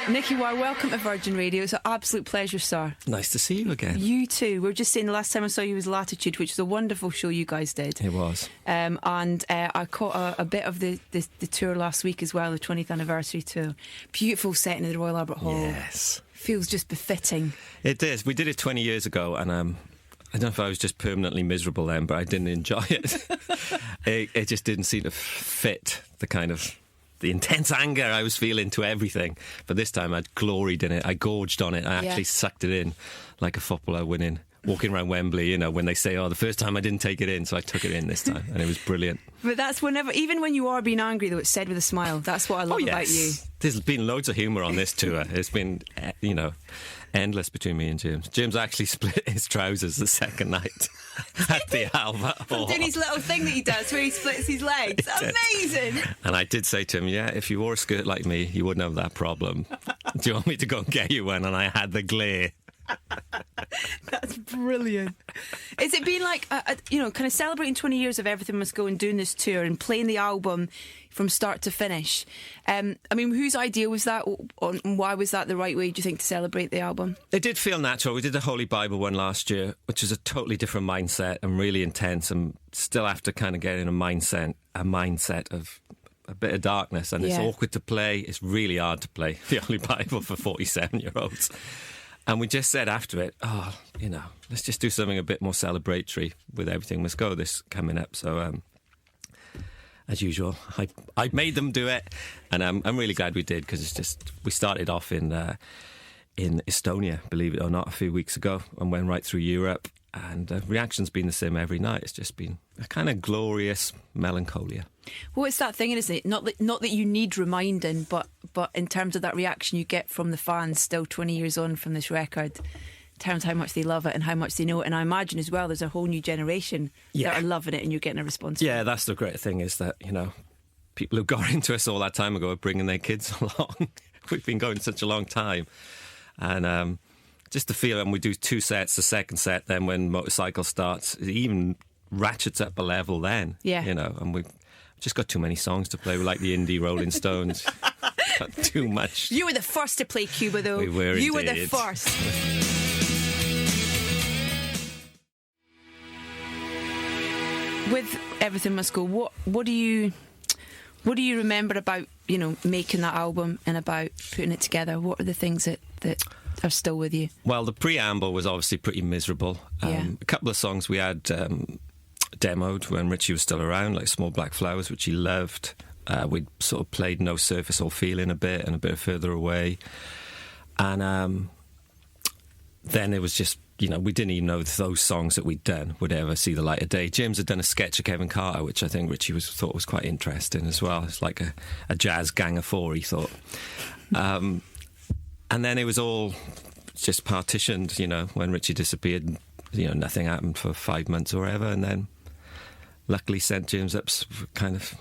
Nicky, well, welcome to Virgin Radio. It's an absolute pleasure, sir. Nice to see you again. You too. We were just saying the last time I saw you was Latitude, which was a wonderful show you guys did. It was. And I caught a bit of the tour last week as well, the 20th anniversary tour. Beautiful setting in the Royal Albert Hall. Yes. Feels just befitting. It is. We did it 20 years ago, and I don't know if I was just permanently miserable then, but I didn't enjoy it. It just didn't seem to fit the intense anger I was feeling to everything. But this time I'd gloried in it. I gorged on it. I actually sucked it in like a footballer winning, walking around Wembley, you know, when they say, oh, the first time I didn't take it in, so I took it in this time, and it was brilliant. But that's even when you are being angry, though, it's said with a smile. That's what I love about you. There's been loads of humour on this tour. It's been, endless between me and James. James actually split his trousers the second night at the Albert Hall. Doing his little thing that he does where he splits his legs. Amazing. And I did say to him, yeah, if you wore a skirt like me, you wouldn't have that problem. Do you want me to go and get you one? And I had the glare. That's brilliant. Is it been like, kind of celebrating 20 years of Everything Must Go and doing this tour and playing the album from start to finish? Whose idea was that, and why was that the right way, do you think, to celebrate the album? It did feel natural. We did the Holy Bible one last year, which is a totally different mindset and really intense, and still have to kind of get in a mindset of a bit of darkness, and it's awkward to play. It's really hard to play the Holy Bible for 47-year-olds. And we just said after it, let's just do something a bit more celebratory with Everything Must Go this coming up. So, as usual, I made them do it, and I'm really glad we did, because we started off in Estonia, believe it or not, a few weeks ago, and went right through Europe. And the reaction's been the same every night. It's just been a kind of glorious melancholia. Well, it's that thing, isn't it? Not that you need reminding, but in terms of that reaction you get from the fans still 20 years on from this record, in terms of how much they love it and how much they know it. And I imagine as well there's a whole new generation that are loving it, and you're getting a response. Yeah, that's the great thing, is that, people who got into us all that time ago are bringing their kids along. We've been going such a long time. And just the feel, and we do 2 sets, the second set, then when Motorcycle starts, it even ratchets up a level then. Yeah. And we've just got too many songs to play. We're like the indie Rolling Stones. Got too much. You were the first to play Cuba, though. We were, You indeed. were the first. With Everything Must Go, what do you remember about, making that album and about putting it together? What are the things that are still with you? Well, the preamble was obviously pretty miserable. A couple of songs we had demoed when Richey was still around, like Small Black Flowers, which he loved. We'd sort of played No Surface or Feeling a bit, and a bit further away. And then it was just, we didn't even know those songs that we'd done would ever see the light of day. James had done a sketch of Kevin Carter, which I think Richey thought was quite interesting as well. It's like a jazz gang of 4, he thought. And then it was all just partitioned, when Richey disappeared, nothing happened for 5 months or whatever. And then luckily sent James up kind of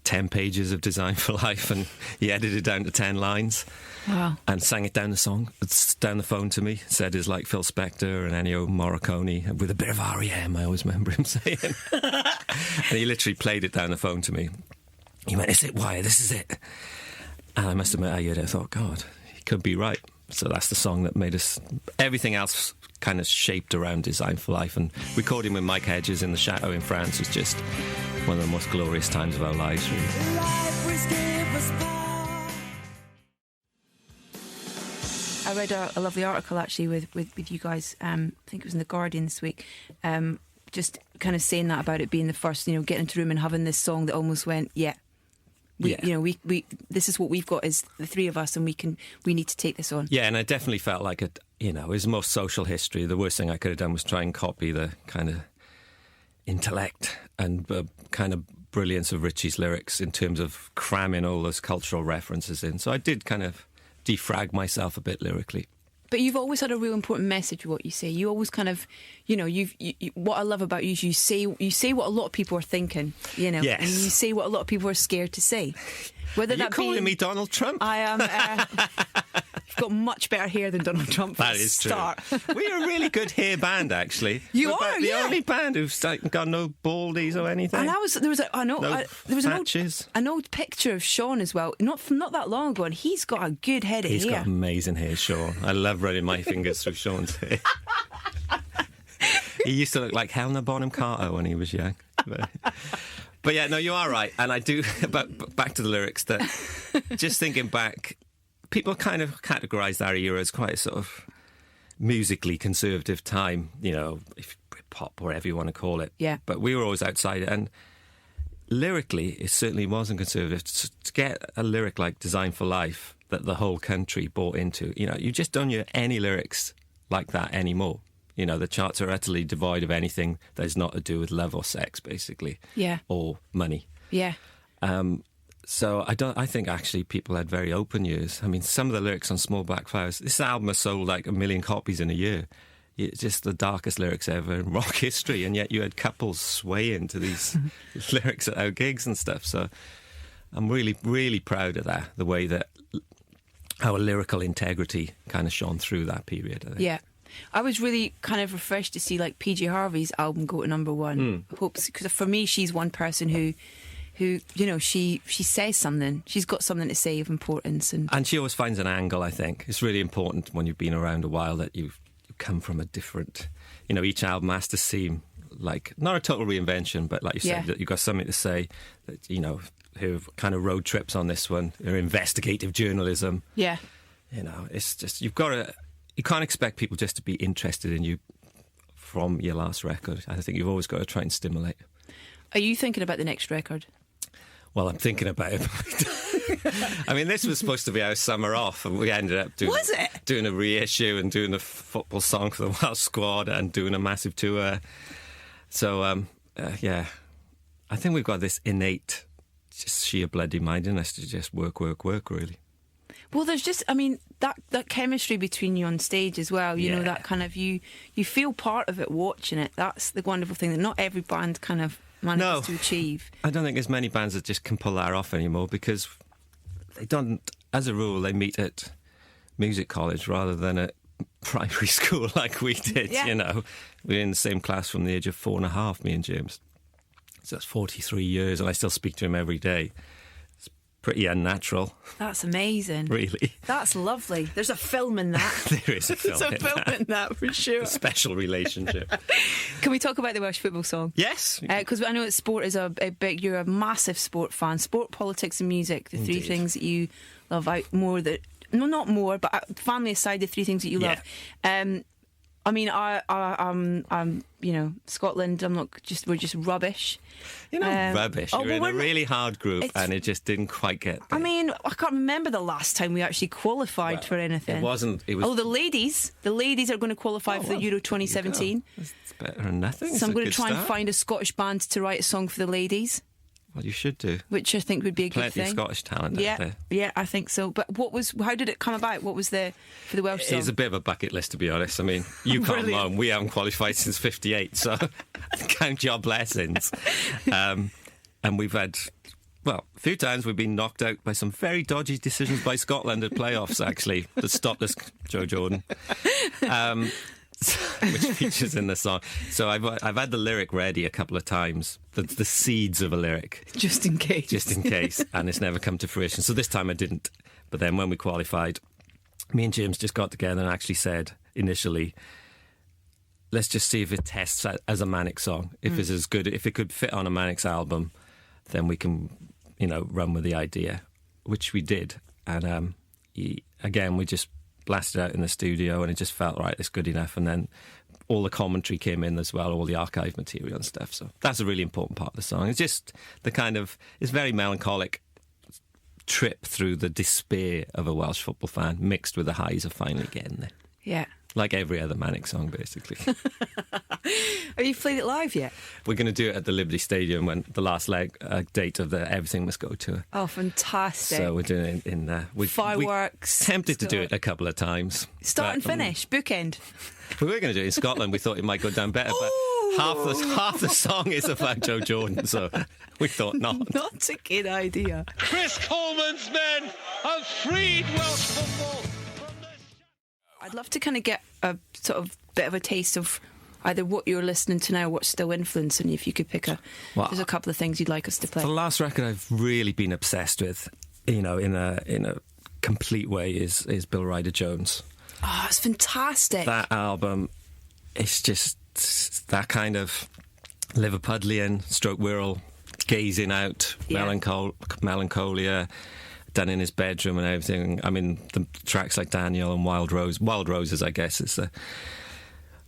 10 pages of Design for Life, and he edited down to 10 lines. Wow. And sang it down the phone to me. Said it's like Phil Spector and Ennio Morricone with a bit of R.E.M., I always remember him saying. And he literally played it down the phone to me. He went, "Is it Wire? This is it." And I must admit, I thought, God, he could be right. So that's the song that made us... Everything else kind of shaped around Design for Life. And recording with Mike Hedges in the Chateau in France was just one of the most glorious times of our lives, really. I read a lovely article, actually, with you guys. I think it was in The Guardian this week. Just kind of saying that about it being the first, getting into the room and having this song that almost went, we this is what we've got as the 3 of us, and we need to take this on. Yeah, and I definitely felt like it was most social history. The worst thing I could have done was try and copy the kind of intellect and kind of brilliance of Richey's lyrics in terms of cramming all those cultural references in. So I did kind of defrag myself a bit lyrically. But you've always had a real important message with what you say. You always kind of, what I love about you is you say what a lot of people are thinking, Yes. and you say what a lot of people are scared to say. Whether Are you calling me Donald Trump? I am. You've got got much better hair than Donald Trump. That is start. true. We're a really good hair band, actually. You We're are, the yeah. only band who's got no baldies or anything. And there was patches. an old picture of Sean as well, not that long ago, and he's got a good head of hair. He's got amazing hair, Sean. I love running my fingers through Sean's hair. He used to look like Helena Bonham Carter when he was young. But yeah, no, you are right. And I do, but back to the lyrics, that just thinking back, people kind of categorised our era as quite a sort of musically conservative time, you know, if pop, whatever you want to call it. Yeah. But we were always outside it. And lyrically, it certainly wasn't conservative. To get a lyric like Design for Life that the whole country bought into, you know, you just don't hear any lyrics like that anymore. You know, the charts are utterly devoid of anything that is not to do with love or sex, basically. Yeah. Or money. Yeah. So I think actually people had very open ears. I mean, some of the lyrics on Small Black Flowers, this album has sold like 1 million copies in a year. It's just the darkest lyrics ever in rock history, and yet you had couples swaying to these lyrics at our gigs and stuff. So I'm really, really proud of that, the way that our lyrical integrity kind of shone through that period, I think. Yeah. I was really kind of refreshed to see like PJ Harvey's album go to number one. Because for me, she's one person who you know, she says something. She's got something to say of importance, and she always finds an angle. I think it's really important when you've been around a while that you come from a different. You know, each album has to seem like not a total reinvention, but like you said, that you've got something to say. That, you know, who kind of road trips on this one, or investigative journalism. Yeah, you know, it's just you've got to. You can't expect people just to be interested in you from your last record. I think you've always got to try and stimulate. Are you thinking about the next record? Well, I'm thinking about it. I mean, this was supposed to be our summer off, and we ended up doing a reissue and doing a football song for the Welsh squad and doing a massive tour. So, yeah, I think we've got this innate, just sheer bloody mind in us to just work, really. Well, there's just, I mean, that chemistry between you on stage as well, you know, that kind of, you feel part of it watching it. That's the wonderful thing that not every band kind of manages to achieve. I don't think there's many bands that just can pull that off anymore, because they don't, as a rule, they meet at music college rather than at primary school like we did, you know. We were in the same class from the age of 4.5, me and James. So that's 43 years, and I still speak to him every day. Pretty unnatural. That's amazing. Really. That's lovely. There's a film in that. There is a film. There's a film in that for sure. A special relationship. Can we talk about the Welsh football song? Yes. Because I know that sport is a big. You're a massive sport fan. Sport, politics, and music. The three things that you love out more. That no, not more, but family aside, the three things that you love. I mean, I'm, you know, Scotland. We're just rubbish. You're not rubbish. You're in a really hard group, and it just didn't quite get there. I mean, I can't remember the last time we actually qualified for anything. It was. Oh, the ladies are going to qualify for the Euro 2017. It's better than nothing. So I'm going to try and find a Scottish band to write a song for the ladies. Well, you should do. Which I think would be a good thing. Plenty of Scottish talent out there. Yeah, I think so. But how did it come about? What was for the Welsh song? It's a bit of a bucket list, to be honest. I mean, you can't moan. We haven't qualified since 58, so count your blessings. And we've had, well, a few times we've been knocked out by some very dodgy decisions by Scotland at playoffs, actually, that stopped us, Joe Jordan. Which features in the song. So I've had the lyric ready a couple of times, the seeds of a lyric, just in case, and it's never come to fruition. So this time I didn't. But then when we qualified, me and James just got together and actually said initially, let's just see if it tests as a Manic song. If it's as good, if it could fit on a Manics album, then we can, you know, run with the idea, which we did. And again, we just blasted out in the studio, and it just felt right, it's good enough. And then all the commentary came in as well, all the archive material and stuff. So that's a really important part of the song. It's just the kind of, it's very melancholic trip through the despair of a Welsh football fan, mixed with the highs of finally getting there. Yeah. Like every other Manic song, basically. Have you played it live yet? We're going to do it at the Liberty Stadium when the last date of the Everything Must Go tour. Oh, fantastic. So we're doing it in fireworks. We tempted to do it a couple of times. Start and finish, bookend. We were going to do it in Scotland. We thought it might go down better, but half the song is about Joe Jordan, so we thought not. Not a good idea. Chris Coleman's men have freed Welsh football from this. I'd love to kind of get a sort of bit of a taste of either what you're listening to now or what's still influencing you. If you could pick there's a couple of things you'd like us to play. The last record I've really been obsessed with, in a complete way, is Bill Ryder Jones. Oh, it's fantastic. That album, it's just that kind of Liverpudlian stroke Wirral gazing out, melancholia done in his bedroom and everything. I mean, the tracks like Daniel and Wild Roses, I guess, is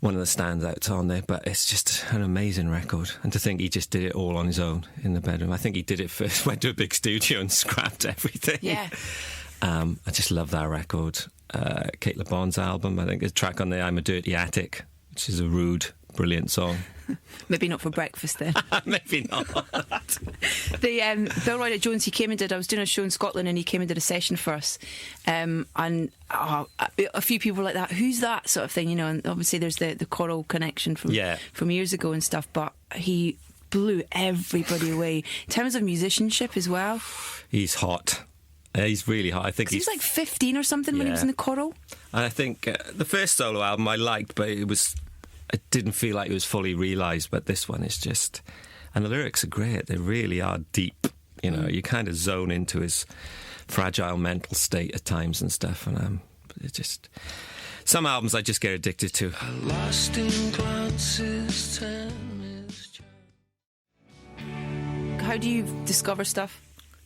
one of the standouts on there, but it's just an amazing record. And to think he just did it all on his own in the bedroom. I think he did it first, went to a big studio and scrapped everything. Yeah. I just love that record. Kate LeBon's album, I think there's a track on there, I'm a Dirty Attic, which is a rude, brilliant song. Maybe not for breakfast then. Maybe not. The Bill Ryder Jones, I was doing a show in Scotland and he came and did a session for us, and a few people were like that, who's that sort of thing, you know, and obviously there's the choral connection from years ago and stuff, but he blew everybody away in terms of musicianship as well. He's hot. He's really hot. I think he was like 15 or something when he was in the choral. And I think the first solo album I liked, but it didn't feel like it was fully realised. But this one is just, and the lyrics are great. They really are deep. You know, you kind of zone into his fragile mental state at times and stuff. And it just, some albums I just get addicted to. Lost in glances, time is. How do you discover stuff?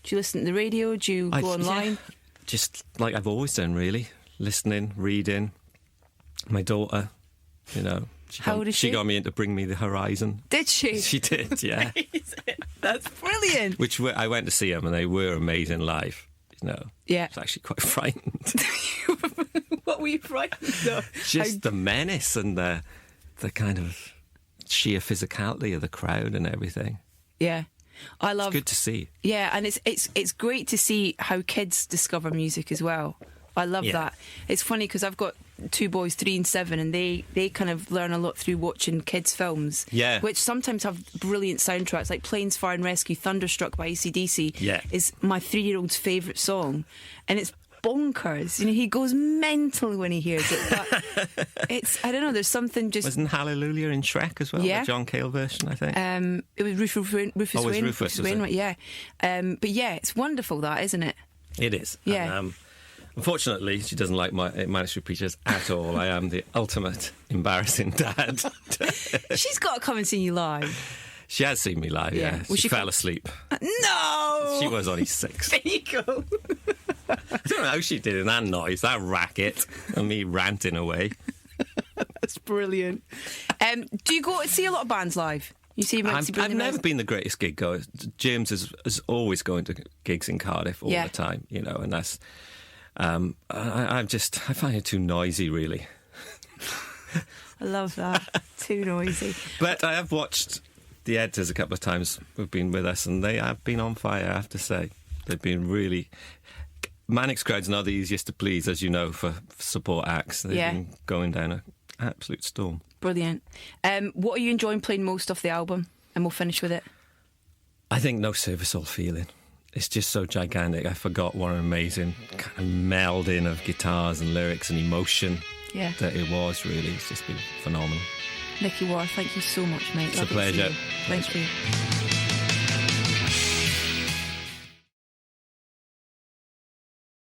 Do you listen to the radio? Do you go online? Yeah, just like I've always done, really. Listening, reading. My daughter, you know. How old is she? She got me into Bring Me the Horizon. Did she? She did, yeah. That's brilliant. Which I went to see them and they were amazing live, you know. Yeah. I was actually quite frightened. What were you frightened of? Just the menace and the kind of sheer physicality of the crowd and everything. Yeah. It's good to see. Yeah, and it's great to see how kids discover music as well. I love that. It's funny because I've got two boys, 3 and 7, and they kind of learn a lot through watching kids' films, which sometimes have brilliant soundtracks, like Planes, Fire and Rescue, Thunderstruck by AC/DC is my 3-year-old's favourite song, and it's bonkers. You know, he goes mental when he hears it. But I don't know, there's something just... Wasn't Hallelujah in Shrek as well? Yeah. The John Cale version, I think. It was Rufus Wainwright, yeah. But yeah, it's wonderful, that, isn't it? It is. Yeah. And, unfortunately, she doesn't like my MSPpedia at all. I am the ultimate embarrassing dad. She's got to come and see you live. She has seen me live, yeah. She fell asleep. No! She was only 6. There you go. I don't know how she did it. That noise, that racket, and me ranting away. That's brilliant. Do you go to see a lot of bands live? You see, I've never been the greatest gig goer. James is always going to gigs in Cardiff all the time, you know, and that's... I find it too noisy, really. I love that. Too noisy. But I have watched the Editors a couple of times who've been with us, and they have been on fire, I have to say. They've been really... Manic's crowd's not the easiest to please, as you know, for support acts. They've been going down an absolute storm. Brilliant. What are you enjoying playing most off the album? And we'll finish with it. I think No Service All Feeling. It's just so gigantic. I forgot what an amazing kind of melding of guitars and lyrics and emotion that it was, really. It's just been phenomenal. Nicky War, thank you so much, mate. It's a pleasure. Thank you.